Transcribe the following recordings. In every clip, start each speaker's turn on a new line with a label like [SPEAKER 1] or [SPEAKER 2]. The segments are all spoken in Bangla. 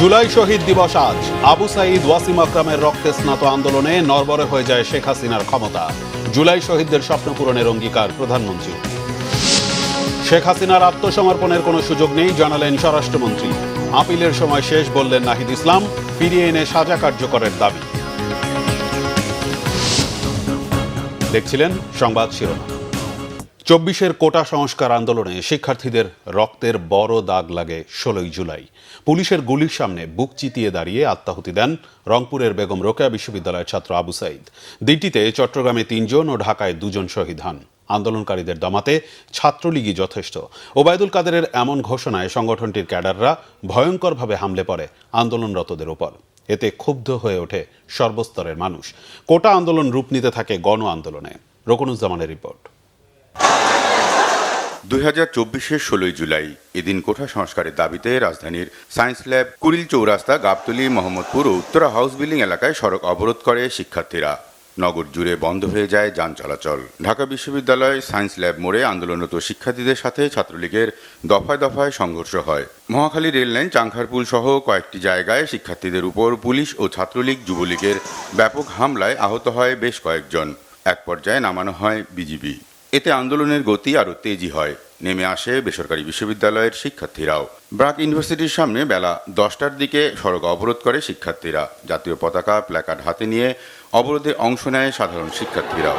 [SPEAKER 1] জুলাই শহীদ দিবস আজ। আবু সাঈদ ওয়াসিম আকরামের রক্তে স্নাত আন্দোলনে নড়বড়ে হয়ে যায় শেখ হাসিনার ক্ষমতা। জুলাই শহীদদের স্বপ্ন পূরণের অঙ্গীকার প্রধানমন্ত্রী। শেখ হাসিনার আত্মসমর্পণের কোনো সুযোগ নেই জানালেন স্বরাষ্ট্রমন্ত্রী। আপিলের সময় শেষ বললেন নাহিদ ইসলাম। ফিরিয়ে এনে সাজা কার্যকরের দাবি। দেখছিলেন সংবাদ শিরোনাম। ২৪-এর কোটা সংস্কার আন্দোলনে শিক্ষার্থীদের রক্তের বড় দাগ লাগে ১৬ জুলাই। পুলিশের গুলির সামনে বুক চিতিয়ে দাঁড়িয়ে আত্মাহুতি দেন রংপুরের বেগম রোকেয়া বিশ্ববিদ্যালয়ের ছাত্র আবু সাঈদ। দিনটিতে চট্টগ্রামে ৩ জন ও ঢাকায় ২ জন শহীদ হন। আন্দোলনকারীদের দমাতে ছাত্রলীগই যথেষ্ট। ওবায়দুল কাদেরের এমন ঘোষণায় সংগঠনটির ক্যাডাররা ভয়ঙ্করভাবে হামলে পড়ে আন্দোলনরতদের উপর। এতে ক্ষুব্ধ হয়ে ওঠে সর্বস্তরের মানুষ। কোটা আন্দোলন রূপ নিতে থাকে গণ আন্দোলনে। রকুনুজ্জামানের রিপোর্ট।
[SPEAKER 2] ২০২৪-এর ১৬ জুলাই এদিন কোটা সংস্কারের দাবিতে রাজধানীর সায়েন্স ল্যাব, কুড়িল চৌরাস্তা, গাবতলী, মোহাম্মদপুর ও উত্তরা হাউস বিল্ডিং এলাকায় সড়ক অবরোধ করে শিক্ষার্থীরা। নগর জুড়ে বন্ধ হয়ে যায় যান চলাচল। ঢাকা বিশ্ববিদ্যালয় সায়েন্স ল্যাব মোড়ে আন্দোলনরত শিক্ষার্থীদের সাথে ছাত্রলীগের দফায় দফায় সংঘর্ষ হয়। মহাখালী রেললাইন, চাংখারপুল সহ কয়েকটি জায়গায় শিক্ষার্থীদের উপর পুলিশ ও ছাত্রলীগ যুবলীগের ব্যাপক হামলায় আহত হয় বেশ কয়েকজন। এক পর্যায়ে নামানো হয় বিজিবি। এতে আন্দোলনের গতি আরও তেজি হয়। নেমে আসে বেসরকারি বিশ্ববিদ্যালয়ের শিক্ষার্থীরাও। ব্র্যাক ইউনিভার্সিটির সামনে বেলা ১০টার দিকে সড়ক অবরোধ করে শিক্ষার্থীরা। জাতীয় পতাকা, প্ল্যাকার্ড হাতে নিয়ে অবরোধে অংশ নেয় সাধারণ শিক্ষার্থীরাও।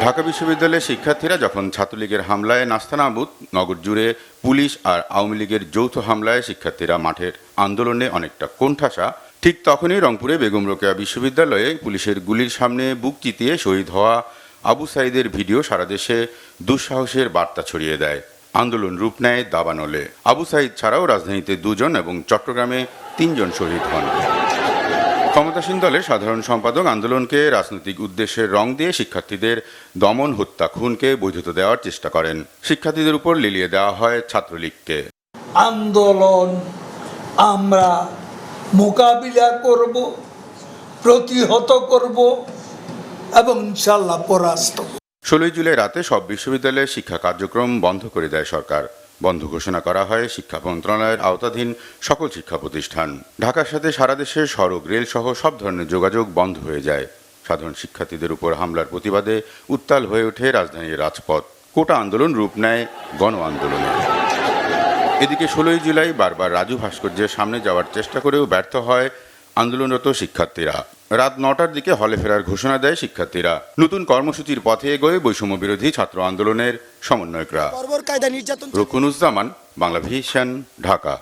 [SPEAKER 2] ঢাকা বিশ্ববিদ্যালয়ের শিক্ষার্থীরা যখন ছাত্রলীগের হামলায় নাস্তানাবুদ, নগর জুড়ে পুলিশ আর আওয়ামী লীগের যৌথ হামলায় শিক্ষার্থীরা মাঠের আন্দোলনে অনেকটা কোণঠাসা, ঠিক তখনই রংপুরে বেগম রোকেয়া বিশ্ববিদ্যালয়ে পুলিশের গুলির সামনে বুক চিতিয়ে শহীদ হওয়া আবু সাঈদের ভিডিও সারা দেশে দুঃসাহসের বার্তা ছড়িয়ে দেয়। আন্দোলন রূপ নেয় দাবানলে। আবু সাঈদ ছাড়াও রাজধানীতে ২ জন এবং চট্টগ্রামে ৩ জন শহীদ হন। ক্ষমতাসীন দলের সাধারণ সম্পাদক আন্দোলনকে রাজনৈতিক উদ্দেশ্যের রং দিয়ে শিক্ষার্থীদের দমন, হত্যা, খুনকে বৈধতা দেওয়ার চেষ্টা করেন। শিক্ষার্থীদের উপর লিলিয়ে দেওয়া হয় ছাত্রলীগকে।
[SPEAKER 3] আন্দোলন আমরা মোকাবিলা করব, প্রতিহত করব এবং ইনশাআল্লাহ পরাস্ত।
[SPEAKER 2] ১৬ জুলাই রাতে সব বিশ্ববিদ্যালয়ের শিক্ষা কার্যক্রম বন্ধ করে দেয় সরকার। বন্ধ ঘোষণা করা হয় শিক্ষা মন্ত্রণালয়ের আওতাধীন সকল শিক্ষা প্রতিষ্ঠান। ঢাকার সাথে সারা দেশের সড়ক, রেল সহ সব ধরনের যোগাযোগ বন্ধ হয়ে যায়। সাধারণ শিক্ষার্থীদের উপর হামলার প্রতিবাদে উত্তাল হয়ে ওঠে রাজধানীর রাজপথ। কোটা আন্দোলন রূপ নেয় গণ আন্দোলনে। এদিকে ১৬ জুলাই বারবার রাজু ভাস্কর্যের সামনে যাওয়ার চেষ্টা করেও ব্যর্থ হয় আন্দোলনরত শিক্ষার্থীরা। রাত ৯টার দিকে হলে ফেরার ঘোষণা দেয় শিক্ষার্থীরা। নতুন কর্মসূচির পথে এগোয় বৈষম্য বিরোধী ছাত্র আন্দোলনের সমন্বয়করা। রকুনুজ্জামান, বাংলা ভিশন, ঢাকা।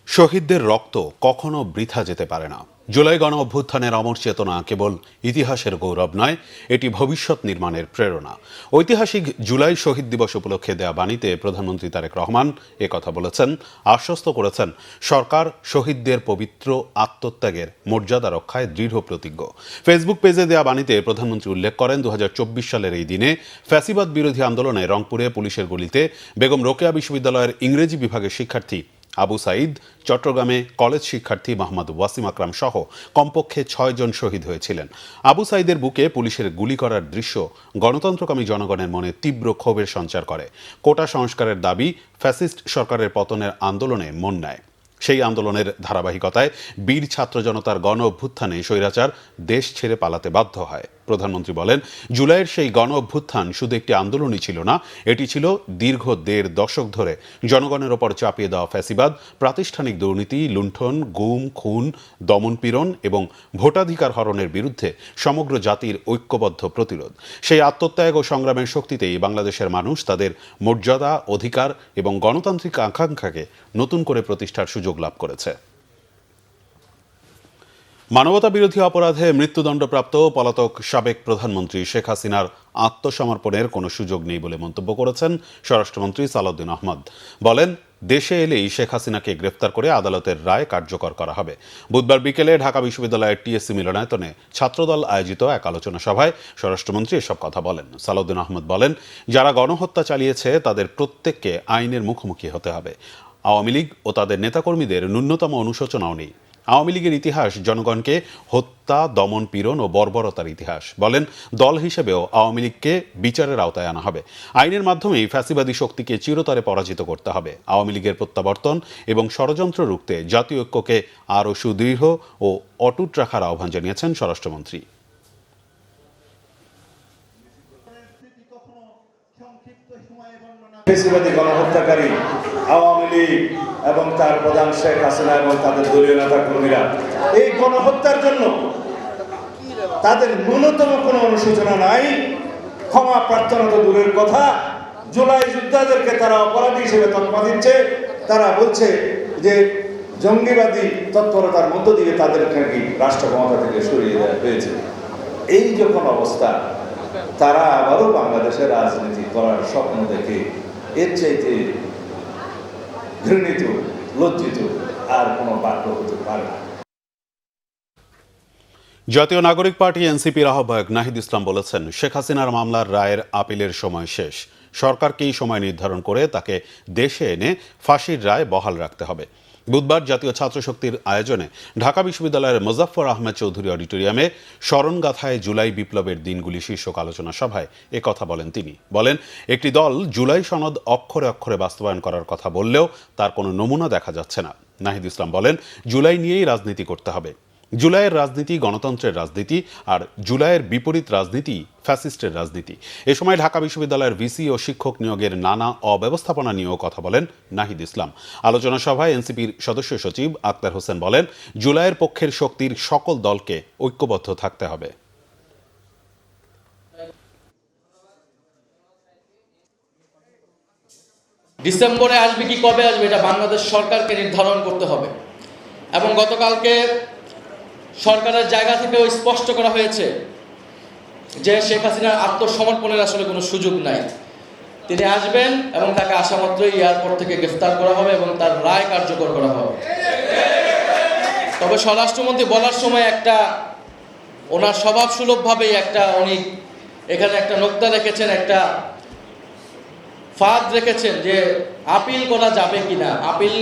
[SPEAKER 1] শহীদদের রক্ত কখনো বৃথা যেতে পারে না। জুলাই গণ অভ্যুত্থানের অমর চেতনা কেবল ইতিহাসের গৌরব নয়, এটি ভবিষ্যৎ নির্মাণের প্রেরণা। ঐতিহাসিক জুলাই শহীদ দিবস উপলক্ষে দেয়া বাণীতে প্রধানমন্ত্রী তারেক রহমান একথা বলেছেন। আশ্বস্ত করেছেন সরকার শহীদদের পবিত্র আত্মত্যাগের মর্যাদা রক্ষায় দৃঢ় প্রতিজ্ঞ। ফেসবুক পেজে দেয়া বাণীতে প্রধানমন্ত্রী উল্লেখ করেন ২০২৪ সালের এই দিনে ফ্যাসিবাদ বিরোধী আন্দোলনে রংপুরে পুলিশের গুলিতে বেগম রোকেয়া বিশ্ববিদ্যালয়ের ইংরেজি বিভাগের শিক্ষার্থী আবু সাঈদ, চট্টগ্রামে কলেজ শিক্ষার্থী মোহাম্মদ ওয়াসিম আকরাম সহ কমপক্ষে ৬ জন শহীদ হয়েছিলেন। আবু সাঈদের বুকে পুলিশের গুলি করার দৃশ্য গণতন্ত্রকামী জনগণের মনে তীব্র ক্ষোভের সঞ্চার করে। কোটা সংস্কারের দাবি ফ্যাসিস্ট সরকারের পতনের আন্দোলনে মন নেয়। সেই আন্দোলনের ধারাবাহিকতায় বীর ছাত্র জনতার গণ অভ্যুত্থানে স্বৈরাচার দেশ ছেড়ে পালাতে বাধ্য হয়। প্রধানমন্ত্রী বলেন, জুলাইয়ের সেই গণ অভ্যুত্থান শুধু একটি আন্দোলনই ছিল না, এটি ছিল দীর্ঘ ১.৫ দশক ধরে জনগণের ওপর চাপিয়ে দেওয়া ফ্যাসিবাদ, প্রাতিষ্ঠানিক দুর্নীতি, লুণ্ঠন, গুম, খুন, দমনপীড়ন এবং ভোটাধিকার হরণের বিরুদ্ধে সমগ্র জাতির ঐক্যবদ্ধ প্রতিরোধ। সেই আত্মত্যাগ ও সংগ্রামের শক্তিতেই বাংলাদেশের মানুষ তাদের মর্যাদা, অধিকার এবং গণতান্ত্রিক আকাঙ্ক্ষাকে নতুন করে প্রতিষ্ঠার সুযোগ লাভ করেছে। মানবতা বিরোধী অপরাধে মৃত্যুদণ্ডপ্রাপ্ত পলাতক সাবেক প্রধানমন্ত্রী শেখ হাসিনার আত্মসমর্পণের কোনো সুযোগ নেই বলে মন্তব্য করেছেন স্বরাষ্ট্রমন্ত্রী সালাউদ্দিন আহমদ। বলেন, দেশে এলেই শেখ হাসিনাকে গ্রেফতার করে আদালতের রায় কার্যকর করা হবে। বুধবার বিকেলে ঢাকা বিশ্ববিদ্যালয়ের টিএসসি মিলনায়তনে ছাত্রদল আয়োজিত এক আলোচনা সভায় স্বরাষ্ট্রমন্ত্রী এসব কথা বলেন। সালাউদ্দিন আহমদ বলেন, যারা গণহত্যা চালিয়েছে তাদের প্রত্যেককে আইনের মুখোমুখি হতে হবে। আওয়ামী লীগ ও তাদের নেতাকর্মীদের ন্যূনতম অনুশোচনাও নেই। আওয়ামী লীগের ইতিহাস জনগণকে হত্যা, দমন, পীড়ন ও বর্বরতার ইতিহাস। বলেন, দল হিসেবেও আওয়ামী লীগকে বিচারের আওতায় আনা হবে। আইনের মাধ্যমেই ফ্যাসিবাদী শক্তিকে চিরতরে পরাজিত করতে হবে। আওয়ামী লীগের প্রত্যাবর্তন এবং ষড়যন্ত্র রুখতে জাতীয় ঐক্যকে আরও সুদৃঢ় ও অটুট রাখার আহ্বান জানিয়েছেন স্বরাষ্ট্রমন্ত্রী।
[SPEAKER 4] ফ্যাসিবাদী গণহত্যাকারী আওয়ামী লীগ এবং তার প্রধান শেখ হাসিনা এবং তাদের দলীয় নেতা কর্মীরা এই গণহত্যার জন্য তাদের ন্যূনতম কোনো অনুশোচনা নাই, ক্ষমা প্রার্থনা তো দূরের কথা। জুলাই যোদ্ধাদেরকে তারা অপরাধী হিসেবে তকমা দিচ্ছে। তারা বলছে যে জঙ্গিবাদী তৎপরতার মধ্য দিয়ে তাদেরকে নাকি রাষ্ট্র ক্ষমতা থেকে সরিয়ে দেওয়া হয়েছে। এই যখন অবস্থা, তারা আবারও বাংলাদেশের রাজনীতি করার স্বপ্ন দেখে এর চাইতে ঘৃণিত, লজ্জিত আর কোনো বাক্য হতে পারে না।
[SPEAKER 1] জাতীয় নাগরিক পার্টি এনসিপির আহ্বায়ক নাহিদ ইসলাম বলেছেন, শেখ হাসিনার মামলার রায়ের আপিলের সময় শেষ। সরকারকেই সময় নির্ধারণ করে তাকে দেশে এনে ফাঁসির রায় বহাল রাখতে হবে। বুধবার জাতীয় ছাত্র শক্তির আয়োজনে ঢাকা বিশ্ববিদ্যালয়ের মোজাফফর আহমেদ চৌধুরী অডিটোরিয়ামে স্মরণগাথায় জুলাই বিপ্লবের দিনগুলি শীর্ষক আলোচনা সভায় একথা বলেন তিনি। বলেন, একটি দল জুলাই সনদ অক্ষরে অক্ষরে বাস্তবায়ন করার কথা বললেও তার কোনো নমুনা দেখা যাচ্ছে না। নাহিদ ইসলাম বলেন, জুলাই নিয়েই রাজনীতি করতে হবে। জুলাইয়ের রাজনীতি গণতন্ত্রের রাজনীতি, আর জুলাইয়ের বিপরীত রাজনীতি ফ্যাসিস্টের রাজনীতি। এ সময় ঢাকা বিশ্ববিদ্যালয়ের ভিসি ও শিক্ষক নিয়োগের নানা অব্যবস্থাপনা নিয়েও কথা বলেন নাহিদ ইসলাম। আলোচনা সভায় এনসিপির সদস্য সচিব আক্তার হোসেন বলেন, জুলাইয়ের পক্ষের শক্তির সকল দলকে ঐক্যবদ্ধ থাকতে হবে।
[SPEAKER 5] ডিসেম্বরে আসবে কি কবে আসবে এটা বাংলাদেশ সরকারকে নির্ধারণ করতে হবে। এবং গতকালকে সরকারের জায়গা থেকেও স্পষ্ট করা হয়েছে যে শেখ হাসিনার আত্মসমর্পণের আসলে কোনো সুযোগ নাই। তিনি আসবেন এবং তাকে আসা মাত্রই এয়ারপোর্ট থেকে গ্রেফতার করা হবে এবং তার রায় কার্যকর করা হবে। তবে স্বরাষ্ট্রমন্ত্রী বলার সময় একটা ওনার স্বভাবসুলভভাবেই উনি এখানে একটা নোক্তা রেখেছেন, একটা ফাঁদ রেখেছেন যে আপিল করা যাবে কিনা, আপিল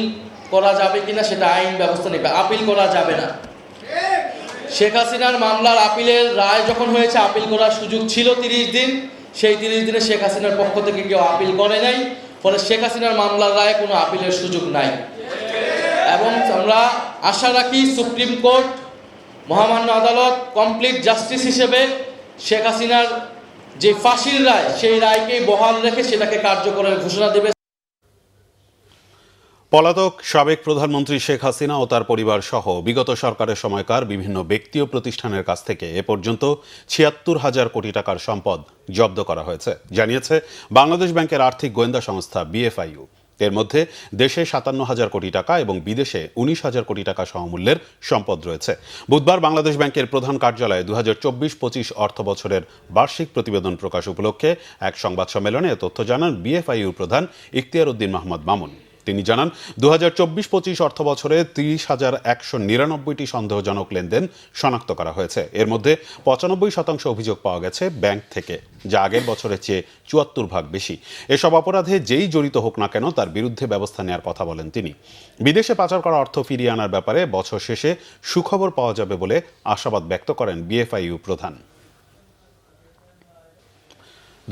[SPEAKER 5] করা যাবে কিনা সেটা আইন ব্যবস্থা নেবে, আপিল করা যাবে না। শেখ হাসিনার মামলার আপিলের রায় যখন হয়েছে, আপিল করার সুযোগ ছিল 30 দিন। সেই 30 দিনে শেখ হাসিনার পক্ষ থেকে কেউ আপিল করে নাই, ফলে শেখ হাসিনার মামলার রায়ে কোনো আপিলের সুযোগ নাই। এবং আমরা আশা রাখি সুপ্রিম কোর্ট, মহামান্য আদালত কমপ্লিট জাস্টিস হিসেবে শেখ হাসিনার যে ফাঁসির রায়, সেই রায়কেই বহাল রেখে সেটাকে কার্যকরের ঘোষণা দেবে।
[SPEAKER 1] পলাতক সাবেক প্রধানমন্ত্রী শেখ হাসিনা ও তার পরিবার সহ বিগত সরকারের সময়কার বিভিন্ন ব্যক্তি ও প্রতিষ্ঠানের কাছ থেকে এ পর্যন্ত ৭৬,০০০ কোটি টাকার সম্পদ জব্দ করা হয়েছে, জানিয়েছে বাংলাদেশ ব্যাংকের আর্থিক গোয়েন্দা সংস্থা বিএফআইইউ। এর মধ্যে দেশে ৫৭,০০০ কোটি টাকা এবং বিদেশে ১৯,০০০ কোটি টাকা সমমূল্যের সম্পদ রয়েছে। বুধবার বাংলাদেশ ব্যাংকের প্রধান কার্যালয়ে ২০২৪-২৫ অর্থ বছরের বার্ষিক প্রতিবেদন প্রকাশ উপলক্ষে এক সংবাদ সম্মেলনে এ তথ্য জানান বিএফআইইউর প্রধান ইখতিয়ার উদ্দিন মাহমুদ মামুন। তিনি জানান, ২০২৪-২৫ অর্থ বছরে ৩০,১৯৯টি সন্দেহজনক লেনদেন শনাক্ত করা হয়েছে। এর মধ্যে ৯৫% অভিযোগ পাওয়া গেছে ব্যাংক থেকে, যা আগের বছরের চেয়ে ৭৪% বেশি। এসব অপরাধে যেই জড়িত হোক না কেন তার বিরুদ্ধে ব্যবস্থা নেওয়ার কথা বলেন তিনি। বিদেশে পাচার করা অর্থ ফিরিয়ে আনার ব্যাপারে বছর শেষে সুখবর পাওয়া যাবে বলে আশাবাদ ব্যক্ত করেন বিএফআইইউ প্রধান।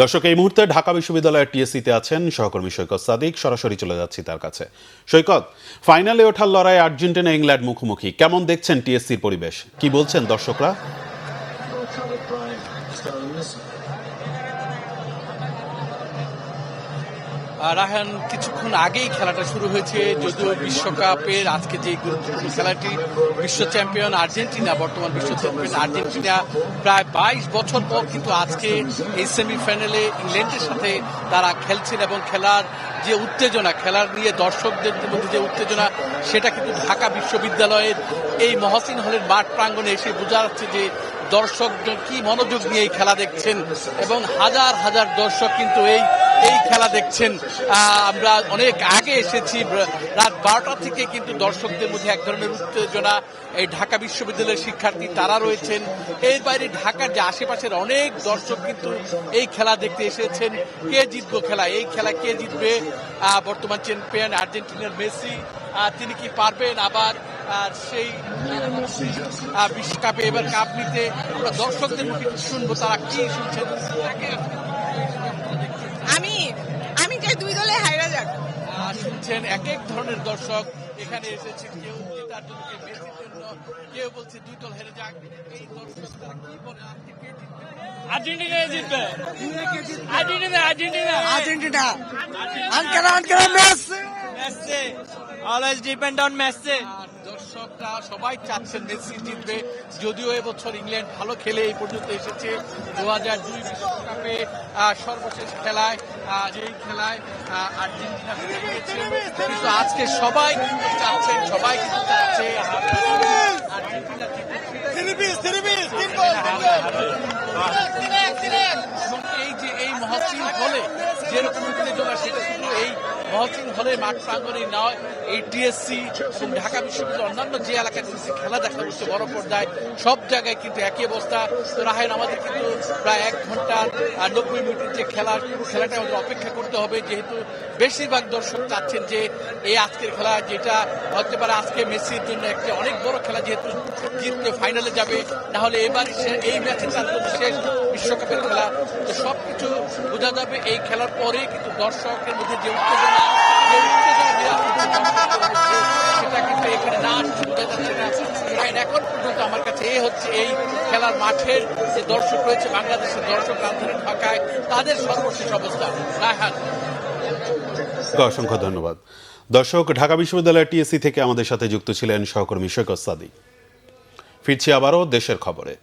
[SPEAKER 1] দর্শক, এই মুহূর্তে ঢাকা বিশ্ববিদ্যালয়ের টিএসসিতে আছেন সহকর্মী সৈকত সাদিক। সরাসরি চলে যাচ্ছি তার কাছে। সৈকত, ফাইনালে ওঠার লড়াই আর্জেন্টিনা ইংল্যান্ড মুখোমুখি, কেমন দেখছেন টিএসসির পরিবেশ? কি বলছেন দর্শকরা?
[SPEAKER 6] রায়হান, কিছুক্ষণ আগেই খেলাটা শুরু হয়েছে। যদিও বিশ্বকাপের আজকে যে গুরুত্বপূর্ণ খেলাটি, বিশ্ব চ্যাম্পিয়ন আর্জেন্টিনা, বর্তমান বিশ্ব চ্যাম্পিয়ন আর্জেন্টিনা প্রায় ২২ বছর পর কিন্তু আজকে এই সেমিফাইনালে ইংল্যান্ডের সাথে তারা খেলছেন এবং খেলার যে উত্তেজনা, খেলার নিয়ে দর্শকদের মধ্যে যে উত্তেজনা, সেটা কিন্তু ঢাকা বিশ্ববিদ্যালয়ের এই মহসিন হলের মাঠ প্রাঙ্গণে এসে বোঝা যাচ্ছে যে দর্শকদের কি মনোযোগ নিয়ে এই খেলা দেখছেন এবং হাজার হাজার দর্শক কিন্তু এই খেলা দেখছেন। আমরা অনেক আগে এসেছি, রাত ১২টা থেকে কিন্তু দর্শকদের মধ্যে এক ধরনের উত্তেজনা। এই ঢাকা বিশ্ববিদ্যালয়ের শিক্ষার্থী তারা রয়েছেন, এর বাইরে ঢাকার যে আশেপাশের অনেক দর্শক কিন্তু এই খেলা দেখতে এসেছেন। কে জিতবে খেলা, এই খেলা কে জিতবে? বর্তমান চ্যাম্পিয়ন আর্জেন্টিনার মেসি, তিনি কি পারবেন? আবার আর সেই বিশ্বকাপে এবার কাপ নিতে আমরা দর্শকদের মুখে শুনবো তারা কি শুনছেন।
[SPEAKER 7] আমি চাই দুই দলে হাইরা যাক।
[SPEAKER 6] শুনছেন এক এক ধরনের দর্শক এখানে এসেছে, কেউ তার জন্য, কেউ মেসির জন্য, কেউ বলছে দুই দল হেরে যাক। এই দর্শক তারা কি বলে, আজকে কে জিতবে?
[SPEAKER 8] আর্জেন্টিনা জিতবে।
[SPEAKER 7] Argentina
[SPEAKER 8] Messi always depend on Messi.
[SPEAKER 6] আর দর্শকরা সবাই চাচ্ছেন মেসি জিতবে, যদিও এবছর ইংল্যান্ড ভালো খেলে এই পর্যন্ত এসেছে। 2002 বিশ্বকাপে সর্বশেষ খেলায়, যেই খেলায় আর্জেন্টিনা হেরে গিয়েছে, কিন্তু আজকে সবাই কিন্তু চাচ্ছেন, সবাই কিন্তু চাচ্ছে আর্জেন্টিনা এবং এই যে এই মহসিন হলে যেরকম উত্তেজনা, সেটা শুধু এই মহসিন হলে মাঠ প্রাঙ্গণে নয়, এই টিএসসি এবং ঢাকা বিশ্ববিদ্যালয়ের অন্যান্য যে এলাকায় খেলা দেখা হচ্ছে বড় পর্দায়, সব জায়গায় কিন্তু একই অবস্থা। তো রাহেন, আমাদের কিন্তু প্রায় 1 ঘন্টা আর 90 মিনিটের যে খেলাটা আমাদের অপেক্ষা করতে হবে, যেহেতু বেশিরভাগ দর্শক চাচ্ছেন যে এই আজকের খেলা, যেটা হতে পারে আজকে মেসির জন্য একটা অনেক বড় খেলা, যেহেতু জিতলে ফাইনালে যাবে, না হলে এবার এই ম্যাচে তার জন্য শেষ বিশ্বকাপের খেলা। তো সবকিছু বোঝা যাবে এই খেলার পরে, কিন্তু দর্শকের মধ্যে যে উত্তেজনা বিরাজ করছে, সেটা কিন্তু এখানে না বোঝা যাচ্ছে না। এখন পর্যন্ত আমার কাছে এই খেলার মাঠের যে দর্শক রয়েছে, বাংলাদেশের দর্শক, রাজধানী ঢাকায়, তাদের সর্বশেষ অবস্থা। রায়হান,
[SPEAKER 1] অসংখ্য ধন্যবাদ। দর্শক, ঢাকা বিশ্ববিদ্যালয়ের টিএসসি থেকে আমাদের সাথে যুক্ত ছিলেন সহকর্মী সৈকত সাদিক। ফিরছি আবারও দেশের খবরে।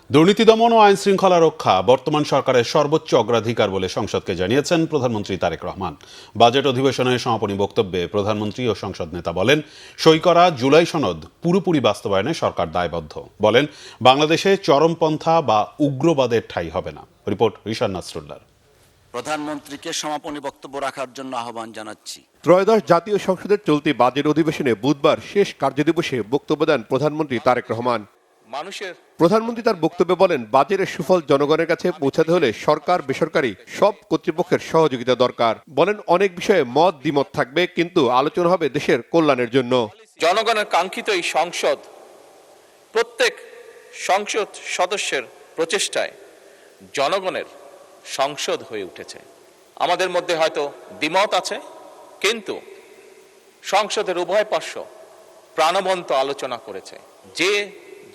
[SPEAKER 1] দুর্নীতি দমন ও আইন শৃঙ্খলা রক্ষা বর্তমান সরকারের সর্বোচ্চ অগ্রাধিকার বলে সংসদকে জানিয়েছেন প্রধানমন্ত্রী তারেক রহমান। বাজেট অধিবেশনের সমাপনী বক্তব্যে প্রধানমন্ত্রী ও সংসদ নেতা বলেন, সই করা জুলাই সনদ পুরোপুরি বাস্তবায়নে সরকার দায়বদ্ধ। বলেন, বাংলাদেশে চরমপন্থা বা উগ্রবাদের ঠাঁই হবে না। রিপোর্ট রিশাদ নাসরুল্লাহ।
[SPEAKER 9] প্রধানমন্ত্রীকে সমাপনী বক্তব্য রাখার জন্য আহ্বান জানাচ্ছি।
[SPEAKER 10] ত্রয়োদশ জাতীয় সংসদের চলতি বাজেট অধিবেশনে বুধবার শেষ কার্যদিবসে বক্তব্য দেন প্রধানমন্ত্রী তারেক রহমান। প্রধানমন্ত্রী তার বক্তব্যে বলেন, বাজেটের সুফল জনগণের কাছে পৌঁছাতে হলে সরকার বেসরকারি সব কর্তৃপক্ষের সহযোগিতা দরকার। বলেন, অনেক বিষয়ে মত দ্বিমত থাকবে, কিন্তু আলোচনা হবে দেশের কল্যাণের জন্য।
[SPEAKER 11] জনগণের কাঙ্ক্ষিত এই সংসদ প্রত্যেক সংসদ সদস্যের প্রচেষ্টায় জনগণের সংসদ হয়ে উঠেছে। আমাদের মধ্যে হয়তো দ্বিমত আছে, কিন্তু সংসদের উভয় পার্শ্ব প্রাণবন্ত আলোচনা করেছে, যে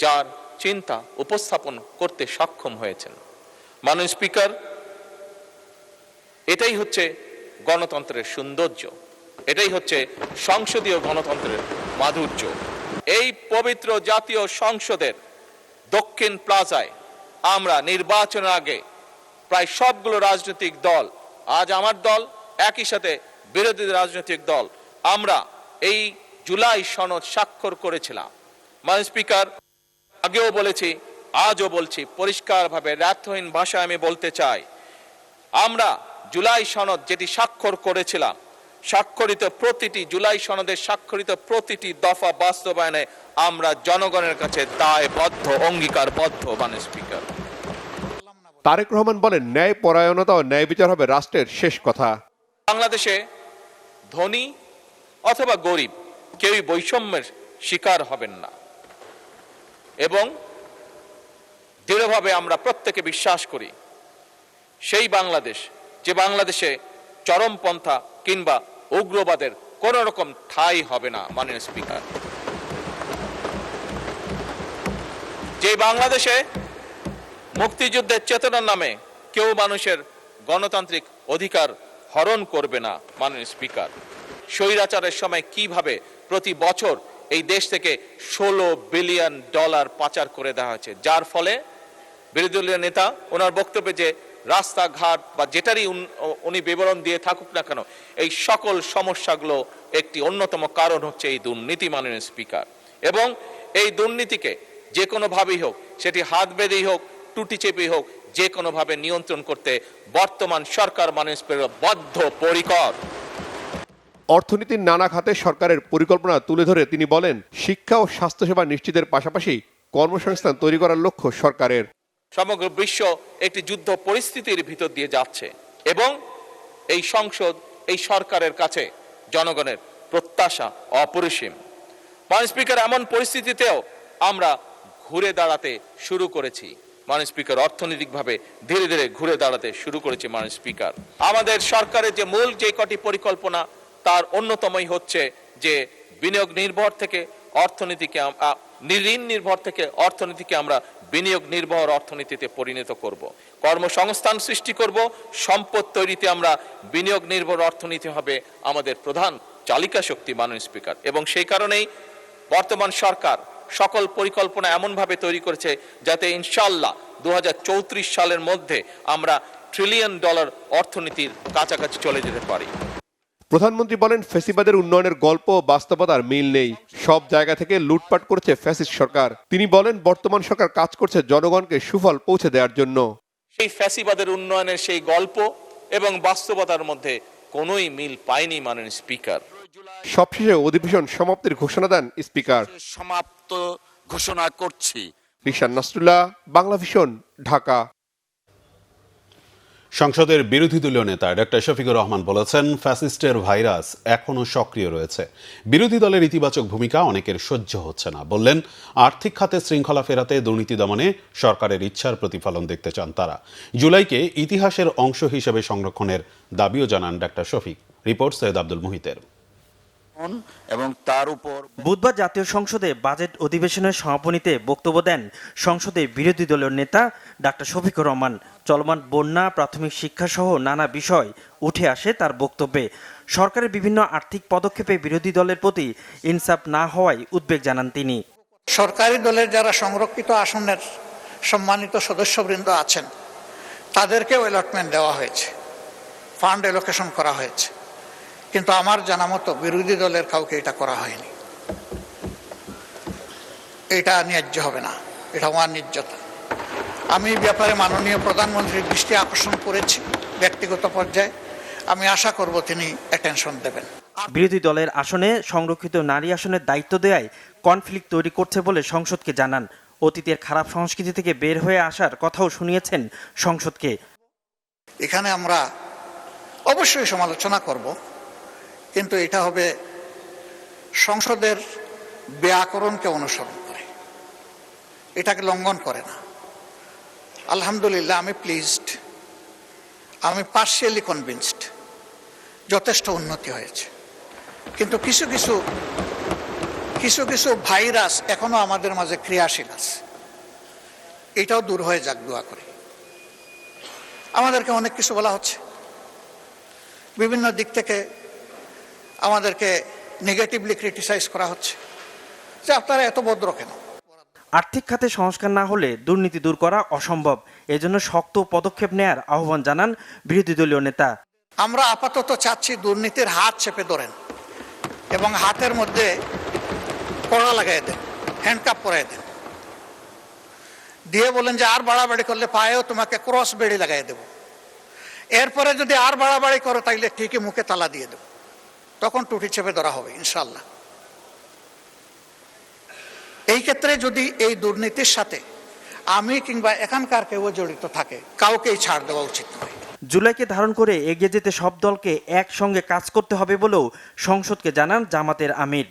[SPEAKER 11] যার চিন্তা উপস্থাপন করতে সক্ষম হয়েছেন। মাননীয় স্পিকার, এটাই হচ্ছে গণতন্ত্রের সৌন্দর্য, এটাই হচ্ছে সংসদীয় গণতন্ত্রের মাধুর্য। এই পবিত্র জাতীয় সংসদের দক্ষিণ প্লাজায় আমরা নির্বাচনের আগে প্রায় সবগুলো রাজনৈতিক দল, আজ আমার দল, একই সাথে বিরোধী রাজনৈতিক দল, আমরা এই জুলাই সনদ স্বাক্ষর করেছিলাম। মাননীয় স্পিকার, আগেও বলেছি, আজও বলছি, পরিষ্কারভাবে ব্যর্থহীন ভাষায় আমি বলতে চাই, আমরা জুলাই সনদ যেটি স্বাক্ষর করেছিলাম, স্বাক্ষরিত প্রতিটি জুলাই সনদের স্বাক্ষরিত প্রতিটি দফা বাস্তবায়নে আমরা জনগণের কাছে দায়বদ্ধ, অঙ্গীকারবদ্ধ। মাননীয় স্পিকার,
[SPEAKER 10] তারেক রহমান বলেন, ন্যায় পরায়ণতা ও ন্যায় বিচার হবে রাষ্ট্রের শেষ কথা।
[SPEAKER 11] বাংলাদেশে ধনী অথবা গরিব কেউই বৈষম্যের শিকার হবেন না, এবং দৃঢ়ভাবে আমরা প্রত্যেকে বিশ্বাস করি সেই বাংলাদেশ, যে বাংলাদেশে চরমপন্থা কিংবা উগ্রবাদের কোন রকম ঠাঁই হবে না। মাননীয় স্পিকার, যে বাংলাদেশে মুক্তিযুদ্ধের চেতনার নামে কেউ মানুষের গণতান্ত্রিক অধিকার হরণ করবে না। মাননীয় স্পিকার, স্বৈরাচারের সময় কিভাবে প্রতি বছর এই দেশ থেকে $16 বিলিয়ন পাচার করে দেওয়া হয়েছে, যার ফলে বিরোধী দলীয় নেতা ওনার বক্তব্যে যে রাস্তাঘাট বা যেটারই উনি বিবরণ দিয়ে থাকুক না কেন, এই সকল সমস্যাগুলো একটি অন্যতম কারণ হচ্ছে এই দুর্নীতি। মাননীয় স্পিকার, এবং এই দুর্নীতিকে যে কোনোভাবেই হোক, সেটি হাত বেঁধেই হোক, টুটি চেপেই হোক, যে কোনোভাবে নিয়ন্ত্রণ করতে বর্তমান সরকার মাননীয় স্পিকার বদ্ধপরিকর।
[SPEAKER 10] অর্থনীতির নানা খাতে সরকারের পরিকল্পনা তুলে ধরে তিনি বলেন, শিক্ষা ও স্বাস্থ্যসেবা নিশ্চিতের পাশাপাশি কর্মসংস্থান তৈরি করার লক্ষ্য সরকারের।
[SPEAKER 11] সমগ্র বিশ্ব একটি যুদ্ধ পরিস্থিতির ভিতর দিয়ে যাচ্ছে, এবং এই সংসদ, এই সরকারের কাছে জনগণের প্রত্যাশা অপরিসীম। মাননীয় স্পিকার, এমন পরিস্থিতিতেও আমরা ঘুরে দাঁড়াতে শুরু করেছি। মাননীয় স্পিকার, অর্থনৈতিকভাবে ধীরে ধীরে ঘুরে দাঁড়াতে শুরু করেছে। মাননীয় স্পিকার, আমাদের সরকারের যে মূল যে কটি পরিকল্পনা তার অন্যতমই হচ্ছে যে বিনিয়োগ নির্ভর থেকে অর্থনীতিকে, ঋণ নির্ভর থেকে অর্থনীতিকে আমরা বিনিয়োগ নির্ভর অর্থনীতিতে পরিণত করব, কর্মসংস্থান সৃষ্টি করব, সম্পদ তৈরিতে আমরা বিনিয়োগ নির্ভর অর্থনীতি হবে আমাদের প্রধান চালিকা শক্তি। মাননীয় স্পিকার, এবং সেই কারণেই বর্তমান সরকার সকল পরিকল্পনা এমনভাবে তৈরি করেছে যাতে ইনশাআল্লাহ 2034 সালের মধ্যে আমরা $1 ট্রিলিয়ন অর্থনীতির কাছাকাছি চলে যেতে পারি।
[SPEAKER 10] প্রধানমন্ত্রী বলেন, ফ্যাসিবাদের উন্নয়নের গল্প ও বাস্তবতার মিল নেই, সব জায়গা থেকে লুটপাট করেছে ফ্যাসিস্ট সরকার। তিনি বলেন, বর্তমান সরকার কাজ করছে জনগণকে সুফল পৌঁছে দেওয়ার জন্য।
[SPEAKER 11] সেই ফ্যাসিবাদের উন্নয়নের সেই গল্প এবং বাস্তবতার মধ্যে কোনোই মিল পায়নি। মাননীয় স্পিকার,
[SPEAKER 10] সবশেষে অধিবেশন সমাপ্তির ঘোষণা দেন স্পিকার।
[SPEAKER 9] সমাপ্ত ঘোষণা করছি।
[SPEAKER 10] রিশান নাসরুল্লাহ, বাংলা ভিশন, ঢাকা।
[SPEAKER 1] সংসদের বিরোধী দলীয় নেতা ডক্টর শফিকুর রহমান বলেছেন, ফ্যাসিস্টের ভাইরাস এখনো সক্রিয় রয়েছে। বিরোধী দলের ইতিবাচক ভূমিকা অনেকের সহ্য হচ্ছে না। বললেন, আর্থিক খাতে শৃঙ্খলা ফেরাতে দুর্নীতি দমনে সরকারের ইচ্ছার প্রতিফলন দেখতে চান তারা। জুলাইকে ইতিহাসের অংশ হিসেবে সংরক্ষণের দাবিও জানান ডক্টর শফিক। রিপোর্ট সৈয়দ আব্দুল মুহিতের।
[SPEAKER 9] এবং তার উপর
[SPEAKER 12] বুধবার জাতীয় সংসদে বাজেট অধিবেশনের সমাপনীতে বক্তব্য দেন সংসদের বিরোধী দলীয় নেতা ডাক্তার শফিকুর রহমান। চলমান বন্যা, প্রাথমিক শিক্ষা সহ নানা বিষয় উঠে আসে তার বক্তব্যে। সরকারের বিভিন্ন আর্থিক পদক্ষেপে বিরোধী দলের প্রতি ইনসাফ না হওয়ায় উদ্বেগ জানান তিনি।
[SPEAKER 13] সরকারি দলের যারা সংরক্ষিত আসনের সম্মানিত সদস্যবৃন্দ আছেন তাদেরকেও অ্যালটমেন্ট দেওয়া হয়েছে, ফান্ড অ্যালোকেশন করা হয়েছে, কিন্তু আমার জানা মতো বিরোধী দলের কাউকে এটা করা হয়নি। এটা ন্যায্য হবে না, এটা অন্যায্যতা। আমি ব্যাপারে মাননীয় প্রধানমন্ত্রীর দৃষ্টি আকর্ষণ করেছি ব্যক্তিগত পর্যায়ে। আমি আশা করব তিনি অ্যাটেনশন দেবেন।
[SPEAKER 12] বিরোধী দলের আসনে সংরক্ষিত নারী আসনের দায়িত্ব দেয়ায় কনফ্লিক্ট তৈরি করছে বলে সংসদকে জানান। অতীতের খারাপ সংস্কৃতি থেকে বের হয়ে আসার কথাও শুনিয়েছেন সংসদকে।
[SPEAKER 13] এখানে আমরা অবশ্যই সমালোচনা করব, কিন্তু এটা হবে সংসদের ব্যাকরণকে অনুসরণ করে, এটাকে লঙ্ঘন করে না। আলহামদুলিল্লাহ, আমি প্লিজড, আমি পার্শিয়ালি কনভিন্সড, যথেষ্ট উন্নতি হয়েছে। কিন্তু কিছু কিছু ভাইরাস এখনো আমাদের মাঝে ক্রিয়াশীল আছে, এটাও দূর হয়ে যাক দোয়া করি। আমাদেরকে অনেক কিছু বলা হচ্ছে, বিভিন্ন দিক থেকে আমাদেরকে নেগেটিভলি ক্রিটিসাইজ করা হচ্ছে যে আপনারা এত ভদ্র কেন।
[SPEAKER 12] আর্থিক খাতে সংস্কার না হলে দুর্নীতি দূর করা অসম্ভব, এজন্য শক্ত পদক্ষেপ নেয়ার আহ্বান জানান বিরোধী দলীয় নেতা।
[SPEAKER 13] আমরা আপাতত চাচ্ছি দুর্নীতির হাত চেপে ধরেন এবং হাতের মধ্যে কড়া লাগাই দেন, হ্যান্ডকাপ পরাই দেন, দিয়ে বলেন যে আর বাড়াবাড়ি করলে পায়েও তোমাকে ক্রস বেড়ি লাগাই দেব। এরপরে যদি আর বাড়াবাড়ি করো তাইলে ঠিকই মুখে তালা দিয়ে দেব, তখন টুটি চেপে ধরা হবে ইনশাল্লাহ। এই ক্ষেত্রে যদি এই দুর্নীতির সাথে আমি কিংবা এখানকার কেউ জড়িত থাকে, কাউকেই ছাড় দেওয়া উচিত নয়।
[SPEAKER 12] জুলাইকে ধারণ করে এগিয়ে যেতে সব দলকে একসঙ্গে কাজ করতে হবে বলেও সংসদকে জানান জামাতের আমির।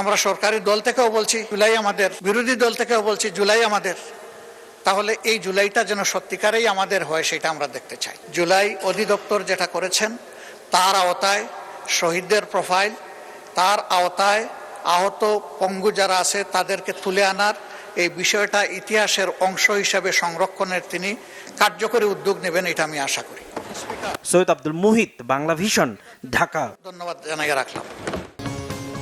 [SPEAKER 13] আমরা সরকারি দল থেকেও বলছি জুলাই আমাদের, বিরোধী দল থেকেও বলছি জুলাই আমাদের। তাহলে এই জুলাইটা যেন সত্যিকারেই আমাদের হয় সেটা আমরা দেখতে চাই। জুলাই অধিদপ্তর যেটা করেছেন তার আওতায় শহীদদের প্রোফাইল, তার আওতায় আহত পঙ্গু যারা আছে তাদেরকে তুলে আনার এই বিষয়টা ইতিহাসের অংশ হিসেবে সংরক্ষণের তিনি কার্যকরী উদ্যোগ নেবেন, এটা আমি আশা করি।
[SPEAKER 12] সৈয়দ আব্দুল মুহিত, বাংলা ভিশন, ঢাকা।
[SPEAKER 13] ধন্যবাদ জানাই রাখলাম।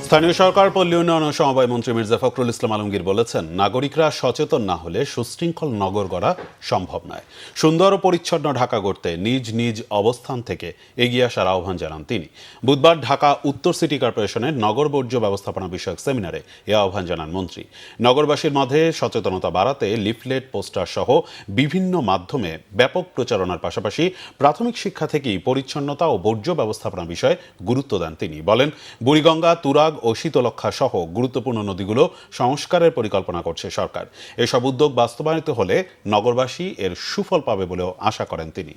[SPEAKER 1] স্থানীয় সরকার, পল্লী উন্নয়ন ও সমবায় মন্ত্রী মির্জা ফখরুল ইসলাম আলমগীর বলেছেন, নাগরিকরা সচেতন না হলে সুশৃঙ্খল নগর গড়া সম্ভব নয়। সুন্দর ও পরিচ্ছন্ন ঢাকা গড়তে নিজ নিজ অবস্থান থেকে এগিয়ে আসার আহ্বান জানান তিনি। বুধবার ঢাকা উত্তর সিটি কর্পোরেশনের নগর বর্জ্য ব্যবস্থাপনা বিষয়ক সেমিনারে এ আহ্বান জানান মন্ত্রী। নগরবাসীর মাঝে সচেতনতা বাড়াতে লিফলেট, পোস্টার সহ বিভিন্ন মাধ্যমে ব্যাপক প্রচারণার পাশাপাশি প্রাথমিক শিক্ষা থেকেই পরিচ্ছন্নতা ও বর্জ্য ব্যবস্থাপনা বিষয়ে গুরুত্ব দেন তিনি। বলেন, বুড়িগঙ্গা, তুরাগ ও শীতলক্ষা সহ গুরুত্বপূর্ণ নদীগুলো সংস্কারের পরিকল্পনা করছে সরকার। এসব উদ্যোগ বাস্তবায়িত হলে নগরবাসী এর সুফল পাবে বলেও আশা করেন তিনি।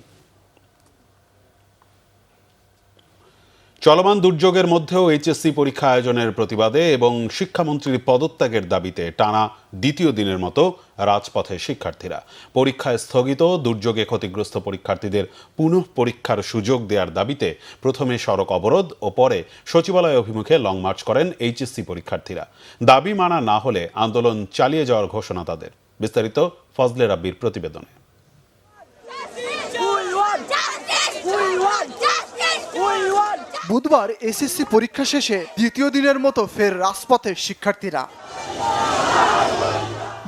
[SPEAKER 1] চলমান দুর্যোগের মধ্যেও এইচএসসি পরীক্ষা আয়োজনের প্রতিবাদে এবং শিক্ষামন্ত্রীর পদত্যাগের দাবিতে টানা দ্বিতীয় দিনের মতো রাজপথে শিক্ষার্থীরা। পরীক্ষায় স্থগিত, দুর্যোগে ক্ষতিগ্রস্ত পরীক্ষার্থীদের পুনঃ পরীক্ষার সুযোগ দেওয়ার দাবিতে প্রথমে সড়ক অবরোধ ও পরে সচিবালয় অভিমুখে লং মার্চ করেন এইচএসসি পরীক্ষার্থীরা। দাবি মানা না হলে আন্দোলন চালিয়ে যাওয়ার ঘোষণা তাদের। বিস্তারিত ফজলে রাব্বির প্রতিবেদনে।
[SPEAKER 14] বুধবার এসএসসি পরীক্ষা শেষে দ্বিতীয় দিনের মতো ফের রাজপথে শিক্ষার্থীরা।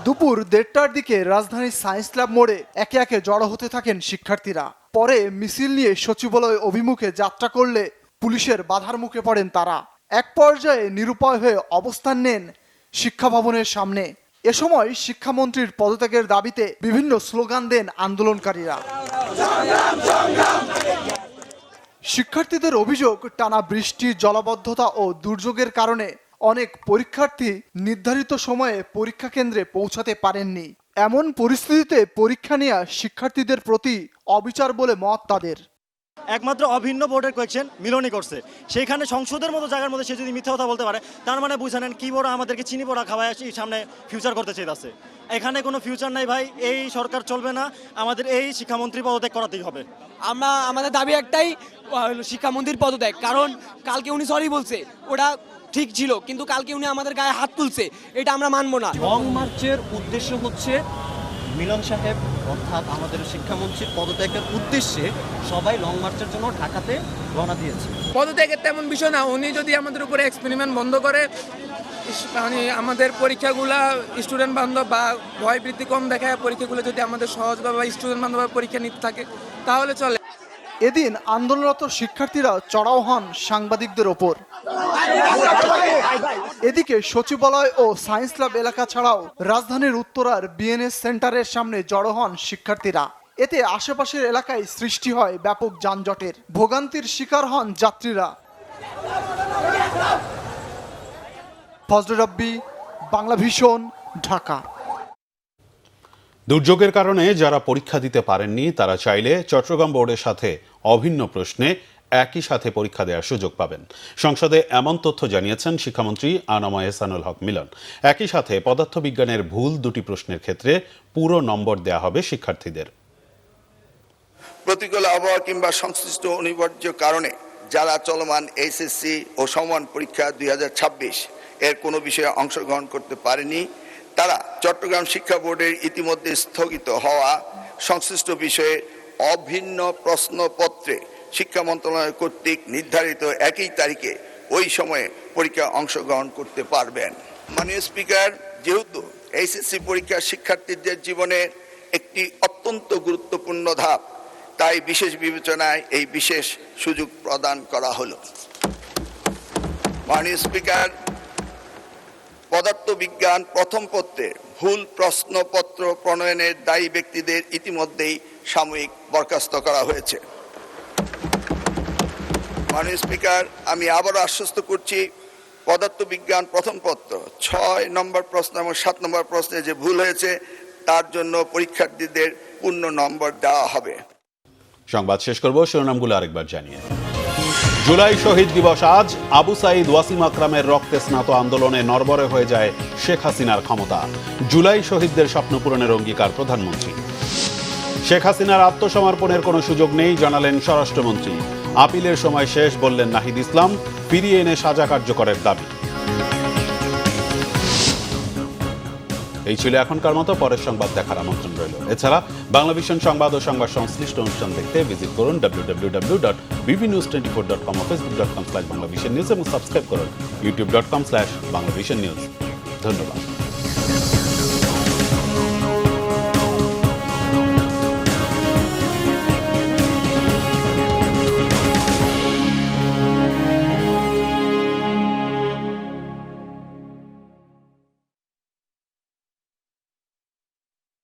[SPEAKER 14] দুপুর 1:30টার দিকে রাজধানীর সায়েন্স ল্যাব মোড়ে একে একে জড়ো হতে থাকেন শিক্ষার্থীরা। পরে মিছিল নিয়ে সচিবালয় অভিমুখে যাত্রা করলে পুলিশের বাধার মুখে পড়েন তারা। এক পর্যায়ে নিরুপায় হয়ে অবস্থান নেন শিক্ষা ভবনের সামনে। এ সময় শিক্ষামন্ত্রীর পদত্যাগের দাবিতে বিভিন্ন স্লোগান দেন আন্দোলনকারীরা। শিক্ষার্থীদের অভিযোগ, টানা বৃষ্টি, জলাবদ্ধতা ও দুর্যোগের কারণে অনেক পরীক্ষার্থী নির্ধারিত সময়ে পরীক্ষা কেন্দ্রে পৌঁছাতে পারেননি। এমন পরিস্থিতিতে পরীক্ষা নেওয়া শিক্ষার্থীদের প্রতি অবিচার বলে মত তাদের।
[SPEAKER 15] একমাত্র অভিন্ন বোর্ডের কোয়েশ্চেন মিলনই করছে, সেইখানে সংসদের মতো জায়গার মধ্যে সে যদি মিথ্যা কথা বলতে পারে, তার মানে বুঝে নেন কি বড় আমাদেরকে চিনি বড়া খাওয়ায় সামনে ফিউচার করতে চাইছে। এখানে কোনো ফিউচার নাই ভাই, এই সরকার চলবে না, আমাদের এই শিক্ষামন্ত্রী পদত্যাগ করাতেই হবে।
[SPEAKER 16] আমাদের দাবি একটাই, শিক্ষামন্ত্রীর পদত্যাগ। কারণ কালকে উনি সরি বলছে, ওটা ঠিক ছিল, কিন্তু কালকে উনি আমাদের গায়ে হাত তুলছে, এটা আমরা মানবো না।
[SPEAKER 17] লং মার্চের উদ্দেশ্য হচ্ছে মিলন সাহেব অর্থাৎ আমাদের শিক্ষামন্ত্রীর পদত্যাগের উদ্দেশ্যে সবাই লং মার্চের জন্য ঢাকাতে রওনা দিয়েছে।
[SPEAKER 16] পদত্যাগের তেমন বিষয় না, উনি যদি আমাদের উপরে এক্সপেরিমেন্ট বন্ধ করে, মানে আমাদের পরীক্ষাগুলা স্টুডেন্ট বান্ধব বা ভয়ভীতি কম দেখায় পরীক্ষাগুলো যদি আমাদের সহজভাবে বা স্টুডেন্ট বান্ধব পরীক্ষা নিতে থাকে তাহলে চলে।
[SPEAKER 14] এদিন আন্দোলনরত শিক্ষার্থীরা চড়াও হন সাংবাদিকদের ওপর। এদিকে সচিবালয় ও সায়েন্স ল্যাব এলাকা ছাড়াও রাজধানীর উত্তরার বিএনএস সেন্টারের সামনে জড়ো হন শিক্ষার্থীরা। এতে আশেপাশের এলাকায় সৃষ্টি হয় ব্যাপক যানজটের, ভোগান্তির শিকার হন যাত্রীরা। ফজলে রাব্বি, বাংলা ভিশন, ঢাকা।
[SPEAKER 1] দুর্যোগের কারণে যারা পরীক্ষা দিতে পারেননি তারা চাইলে চট্টগ্রাম বোর্ডের সাথে অভিন্ন প্রশ্নে একই সাথে পরীক্ষা দেওয়ার সুযোগ পাবেন। সংসদে এমন তথ্য জানিয়েছেন শিক্ষামন্ত্রী আনামা এহসানুল হক মিলন। একই সাথে পদার্থবিজ্ঞানের ভুল 2টি প্রশ্নের ক্ষেত্রে পুরো নম্বর দেওয়া হবে শিক্ষার্থীদের।
[SPEAKER 18] প্রতিকূল আবহাওয়া কিংবা সংশ্লিষ্ট অনিবার্য কারণে যারা চলমান এইচএসসি ও সমমান পরীক্ষা 2026 এর কোনো বিষয়ে অংশগ্রহণ করতে পারেনি, তারা চট্টগ্রাম শিক্ষা বোর্ডের ইতিমধ্যে স্থগিত হওয়া সংশ্লিষ্ট বিষয়ে অভিন্ন প্রশ্নপত্রে শিক্ষা মন্ত্রণালয় কর্তৃক নির্ধারিত একই তারিখে ওই সময়ে পরীক্ষা অংশগ্রহণ করতে পারবেন। মাননীয় স্পিকার, যেহেতু এইচএসসি পরীক্ষা শিক্ষার্থীদের জীবনে একটি অত্যন্ত গুরুত্বপূর্ণ ধাপ, তাই বিশেষ বিবেচনায় এই বিশেষ সুযোগ প্রদান করা হলো। মাননীয় স্পিকার, পদার্থবিজ্ঞান প্রথম পত্রে ভুল প্রশ্নপত্র প্রণয়নের দায়ী ব্যক্তিদের ইতিমধ্যেই সাময়িক বরখাস্ত করা হয়েছে। মাননীয় স্পিকার, আমি আবারও আশ্বস্ত করছি, পদার্থবিজ্ঞান প্রথম পত্র 6 নম্বর প্রশ্ন এবং 7 নম্বর প্রশ্নে যে ভুল হয়েছে তার জন্য পরীক্ষার্থীদের পূর্ণ নম্বর দেওয়া হবে।
[SPEAKER 1] সংবাদ শেষ করব শিরোনামগুলো আরেকবার জানিয়ে। জুলাই শহীদ দিবস আজ। আবু সাইদ, ওয়াসিম আকরামের রক্তে স্নাত আন্দোলনে নড়বড়ে হয়ে যায় শেখ হাসিনার ক্ষমতা। জুলাই শহীদদের স্বপ্ন পূরণের অঙ্গীকার প্রধানমন্ত্রী। শেখ হাসিনার আত্মসমর্পণের কোনো সুযোগ নেই জানালেন স্বরাষ্ট্রমন্ত্রী। আপিলের সময় শেষ বললেন নাহিদ ইসলাম। ফিরিয়ে এনে সাজা কার্যকরের দাবি। এই ছিল এখনকার মতো, পরের সংবাদ দেখার আমন্ত্রণ রইল। এছাড়া বাংলা ভিশন সংবাদ ও সংবাদ সংশ্লিষ্ট অনুষ্ঠান দেখতে ভিজিট করুন www.bbnews24.com ও facebook.com/banglavisionnews এবং সাবস্ক্রাইব করুন youtube.com/banglavisionnews। ধন্যবাদ।